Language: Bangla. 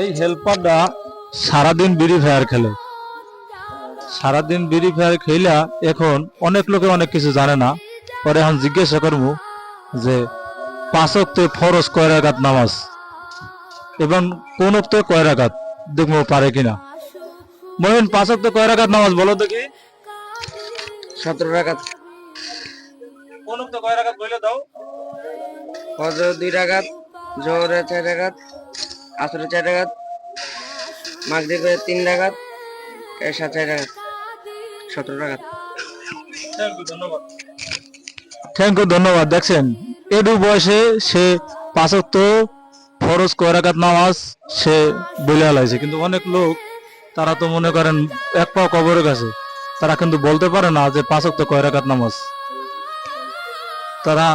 এই হেল্পারটা সারাদিন বিড়ি ফায়ার খেলে, সারাদিন বিড়ি ফায়ার খেলা। এখন অনেক লোকে অনেক কিছু জানে না। পরে এখন জিজ্ঞাসা করবো যে 5 ওয়াক্তে ফরজ কয় রাকাত নামাজ এবং কোন ওক্তে কয় রাকাত, দেখবো পারে কিনা। মহিন, 5 ওয়াক্তে কয় রাকাত নামাজ বলো তো কি? 17 রাকাত। কোন ওক্তে কয় রাকাত বলে দাও। ফজর 2 রাকাত, জোহরে 4 রাকাত, আসরে 4 রাকাত, মাগরিবে 3 রাকাত, এশা 4 রাকাত। 17 রাকাত। ধন্যবাদ। থ্যাংক ইউ, ধন্যবাদ। দেখছেন, এডু বয়সে সে 5 ওয়াক্ত ফরজ কয় রাকাত নামাজ সে বলে হালাইছে। কিন্তু অনেক লোক তারা তো মনে করেন এক পা কবরের কাছে, তারা কিন্তু বলতে পারে না যে 5 ওয়াক্ত কয় রাকাত নামাজ। তারা